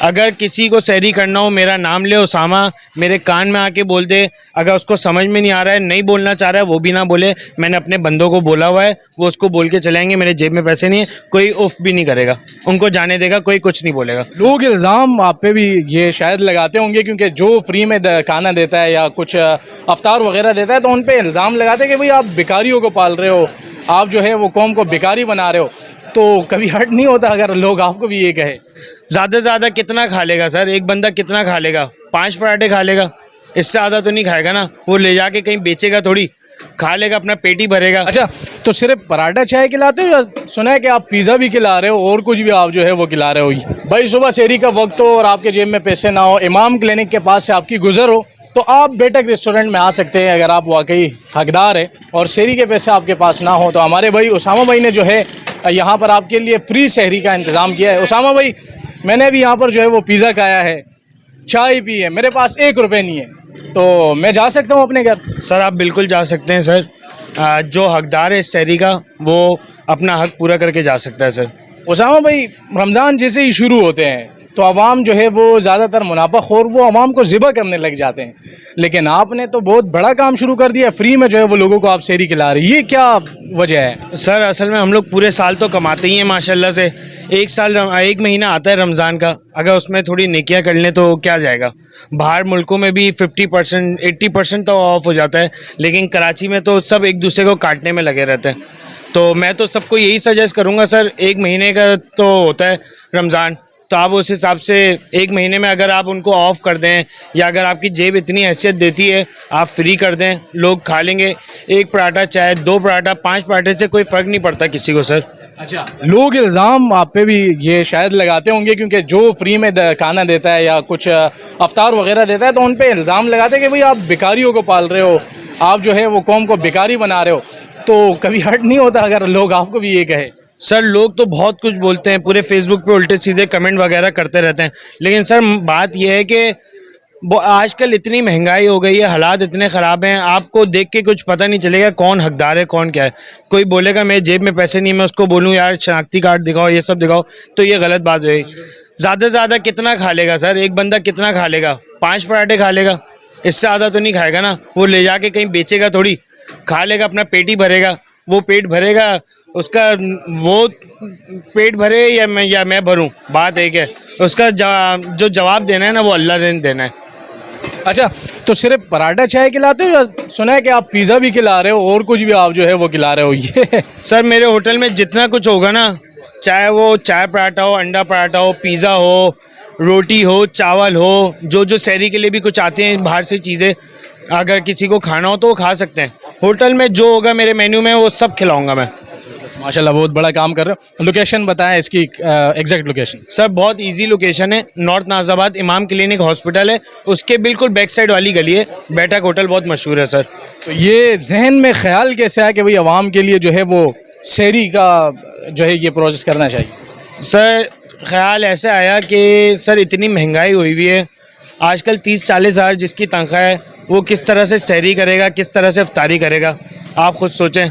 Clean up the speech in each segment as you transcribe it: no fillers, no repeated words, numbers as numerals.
अगर किसी को सहरी करना हो मेरा नाम ले उसामा, मेरे कान में आके बोल दे। अगर उसको समझ में नहीं आ रहा है, नहीं बोलना चाह रहा है, वो भी ना बोले। मैंने अपने बंदों को बोला हुआ है, वो उसको बोल के चलाएंगे। मेरे जेब में पैसे नहीं है, कोई उफ भी नहीं करेगा, उनको जाने देगा, कोई कुछ नहीं बोलेगा। लोग इल्ज़ाम आप पे भी ये शायद लगाते होंगे क्योंकि जो फ्री में खाना देता है या कुछ अफ्तार वगैरह देता है तो उन पे इल्ज़ाम लगाते हैं कि भाई आप भिखारियों को पाल रहे हो, आप जो है वो कौम को भिखारी बना रहे हो। तो कभी हर्ट नहीं होता अगर लोग आपको भी ये कहे? ज़्यादा से ज़्यादा कितना खा लेगा सर? एक बंदा कितना खा लेगा? 5 पराठे खा लेगा, इससे ज़्यादा तो नहीं खाएगा ना। वो ले जाके कहीं बेचेगा थोड़ी, खा लेगा, अपना पेट ही भरेगा। अच्छा, तो सिर्फ पराठा चाय खिलाते हो या सुना है कि आप पिज़्ज़ा भी खिला रहे हो और कुछ भी आप जो है वो खिला रहे हो? भाई सुबह सहरी का वक्त हो और आपके जेब में पैसे ना हो, इमाम क्लिनिक के पास से आपकी गुजर हो, तो आप बेटक रेस्टोरेंट में आ सकते हैं अगर आप वाकई हकदार है और सहरी के पैसे आपके पास ना हो। तो हमारे भाई उसामा भाई ने जो है यहाँ पर आपके लिए फ्री सहरी का इंतज़ाम किया है। उसामा भाई, मैंने भी यहाँ पर जो है वो पिज़्ज़ा खाया है, चाय पी है, मेरे पास 1 रुपये नहीं है, तो मैं जा सकता हूँ अपने घर? सर आप बिल्कुल जा सकते हैं सर। जो हकदार है इस सहरी का, वो अपना हक पूरा करके जा सकता है सर। उसामा भाई, रमज़ान जैसे ही शुरू होते हैं तो आवाम जो है वो ज़्यादातर मुनाफाखोर वो आवाम को ज़िबा करने लग जाते हैं, लेकिन आपने तो बहुत बड़ा काम शुरू कर दिया, फ्री में जो है वो लोगों को आप सहरी खिला रही, ये क्या वजह है? सर असल में हम लोग पूरे साल तो कमाते ही हैं माशाल्लाह से। एक महीना आता है रमज़ान का, अगर उसमें थोड़ी नेकियां कर लें तो क्या जाएगा। बाहर मुल्कों में भी 50% 80% तो ऑफ हो जाता है, लेकिन कराची में तो सब एक दूसरे को काटने में लगे रहते हैं। तो मैं तो सबको यही सजेस्ट करूँगा सर, 1 महीने का तो होता है रमज़ान, तो आप उस हिसाब से 1 महीने में अगर आप उनको ऑफ़ कर दें, या अगर आपकी जेब इतनी हैसियत देती है आप फ्री कर दें, लोग खा लेंगे। 1 पराठा चाहे 2 पराठा 5 पराठे से कोई फ़र्क नहीं पड़ता किसी को सर। अच्छा, लोग इल्ज़ाम आप पे भी ये शायद लगाते होंगे क्योंकि जो फ्री में खाना देता है या कुछ अफ्तार वगैरह देता है तो उन पे इल्ज़ाम लगाते हैं कि भाई आप भिखारियों को पाल रहे हो, आप जो है वो कौम को भिखारी बना रहे हो। तो कभी हर्ट नहीं होता अगर लोग आपको भी ये कहे? सर लोग तो बहुत कुछ बोलते हैं, पूरे फेसबुक पे उल्टे सीधे कमेंट वगैरह करते रहते हैं, लेकिन सर बात यह है कि आजकल इतनी महंगाई हो गई है, हालात इतने ख़राब हैं, आपको देख के कुछ पता नहीं चलेगा कौन हकदार है कौन क्या है। कोई बोलेगा मेरे जेब में पैसे नहीं, मैं उसको बोलूँ यार शनाख्ती कार्ड दिखाओ, ये सब दिखाओ, तो ये गलत बात हुई। ज़्यादा से ज़्यादा कितना खा लेगा सर? एक बंदा कितना खा लेगा? 5 पराठे खा लेगा, इससे ज़्यादा तो नहीं खाएगा ना। वो ले जाके कहीं बेचेगा थोड़ी, खा लेगा, अपना पेट ही भरेगा। वो पेट भरेगा, उसका वो पेट भरे या मैं भरूं, बात एक है। उसका जो जवाब देना है ना, वो अल्लाह ने देना है। अच्छा, तो सिर्फ पराठा चाय खिलाते हो या सुना है कि आप पिज़्ज़ा भी खिला रहे हो और कुछ भी आप जो है वो खिला रहे हो? ये सर मेरे होटल में जितना कुछ होगा ना, चाहे वो चाय पराठा हो, अंडा पराठा हो, पिज़्ज़ा हो, रोटी हो, चावल हो, जो सहरी के लिए भी कुछ आते हैं बाहर से चीज़ें, अगर किसी को खाना हो तो वो खा सकते हैं। होटल में जो होगा मेरे मेन्यू में वो सब खिलाऊंगा मैं। माशाल्लाह, बहुत बड़ा काम कर रहे हो। लोकेशन बताएं इसकी, एग्जैक्ट लोकेशन? सर बहुत इजी लोकेशन है, नॉर्थ नाज़ाबाद इमाम क्लिनिक हॉस्पिटल है, उसके बिल्कुल बैक साइड वाली गली है। बैठक होटल बहुत मशहूर है सर। तो ये जहन में ख्याल कैसे आया कि भाई आवाम के लिए जो है वो सहरी का जो है ये प्रोसेस करना चाहिए? सर ख्याल ऐसा आया कि सर इतनी महंगाई हुई है आजकल, 30-40 हज़ार जिसकी तनख्वाह है वो किस तरह से सहरी करेगा, किस तरह से इफ्तारी करेगा? आप खुद सोचें,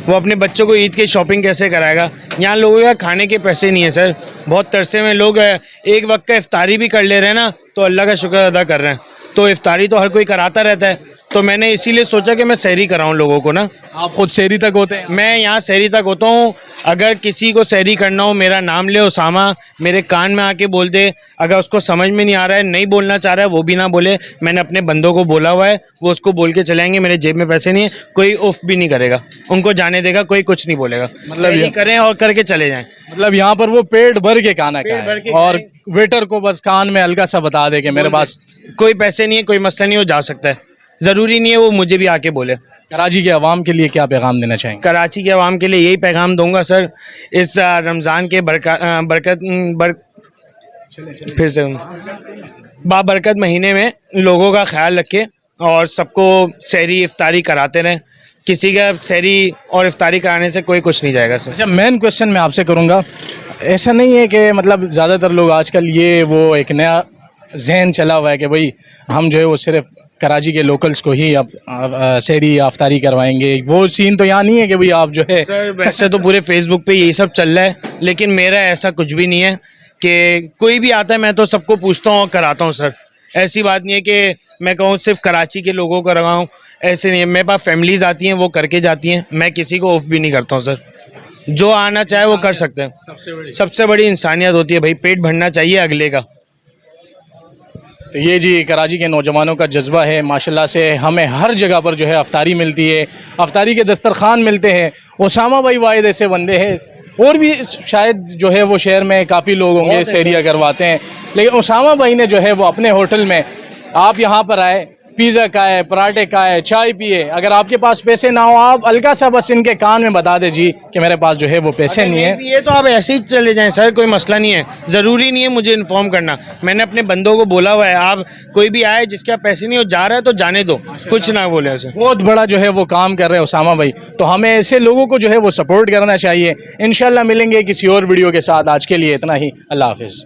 वो अपने बच्चों को ईद की शॉपिंग कैसे कराएगा? यहाँ लोगों का खाने के पैसे नहीं है सर, बहुत तरसे में लोग एक वक्त का इफ्तारी भी कर ले रहे हैं ना, तो अल्लाह का शुक्र अदा कर रहे हैं। तो इफ्तारी तो हर कोई कराता रहता है, तो मैंने इसीलिए सोचा कि मैं सहरी कराऊं लोगों को ना। आप खुद सहरी तक होते हैं? मैं यहाँ सहरी तक होता हूँ। अगर किसी को सहरी करना हो मेरा नाम ले उसामा, मेरे कान में आके बोल दे। अगर उसको समझ में नहीं आ रहा है, नहीं बोलना चाह रहा है, वो भी ना बोले। मैंने अपने बंदों को बोला हुआ है, वो उसको बोल के चलाएंगे। मेरे जेब में पैसे नहीं है, कोई उफ भी नहीं करेगा, उनको जाने देगा, कोई कुछ नहीं बोलेगा। मतलब ये करें और करके चले जाएं। मतलब यहाँ पर वो पेट भर के खाना खाए और वेटर को बस कान में हल्का सा बता दे कि मेरे पास कोई पैसे नहीं है, कोई मसला नहीं, वो जा सकता है। ज़रूरी नहीं है वो मुझे भी आके बोले। कराची के अवाम के लिए क्या पैगाम देना चाहेंगे? कराची के अवाम के लिए यही पैगाम दूंगा सर, इस रमज़ान के फिर से बाबरकत महीने में लोगों का ख्याल रखें और सबको सहरी इफ्तारी कराते रहें। किसी का सहरी और इफ्तारी कराने से कोई कुछ नहीं जाएगा सर। अच्छा, मेन क्वेश्चन मैं आपसे करूँगा, ऐसा नहीं है कि मतलब ज़्यादातर लोग आजकल ये वो एक नया जहन चला हुआ है कि भाई हम जो है वो सिर्फ कराची के लोकल्स को ही अब सहरी अफ्तारी करवाएंगे, वो सीन तो यहाँ नहीं है कि भाई आप जो है सर वैसे तो पूरे फेसबुक पे यही सब चल रहा है, लेकिन मेरा ऐसा कुछ भी नहीं है कि कोई भी आता है मैं तो सबको पूछता हूँ और कराता हूँ सर। ऐसी बात नहीं है कि मैं कहूँ सिर्फ कराची के लोगों को लगाऊँ, ऐसे नहीं है। मेरे पास फैमिलीज आती हैं, वो करके जाती हैं, मैं किसी को ऑफ भी नहीं करता हूँ सर। जो आना चाहे वो कर सकते हैं। सबसे बड़ी इंसानियत होती है भाई, पेट भरना चाहिए अगले का। तो ये जी कराची के नौजवानों का जज्बा है माशाल्लाह से। हमें हर जगह पर जो है अफ्तारी मिलती है, अफ्तारी के दस्तरखान मिलते हैं। ओसामा भाई वाहिद ऐसे बंदे हैं, और भी शायद जो है वो शहर में काफ़ी लोग होंगे सहरिया करवाते हैं, लेकिन ओसामा भाई ने जो है वो अपने होटल में, आप यहाँ पर आए, पिज़्ज़ा खाए, पराठे खाए, चाय पिए। अगर आपके पास पैसे ना हो, आप हल्का सा बस इनके कान में बता दें जी कि मेरे पास जो है वो पैसे नहीं है। ये तो आप ऐसे ही चले जाएं सर, कोई मसला नहीं है। ज़रूरी नहीं है मुझे इन्फॉर्म करना। मैंने अपने बंदों को बोला हुआ है, आप कोई भी आए जिसके पास पैसे नहीं हो, जा रहा है तो जाने दो, कुछ ना बोले उसे। बहुत बड़ा जो है वो काम कर रहे हैं ओसामा भाई। तो हमें ऐसे लोगों को जो है वो सपोर्ट करना चाहिए। इंशाल्लाह मिलेंगे किसी और वीडियो के साथ। आज के लिए इतना ही, अल्लाह हाफिज़।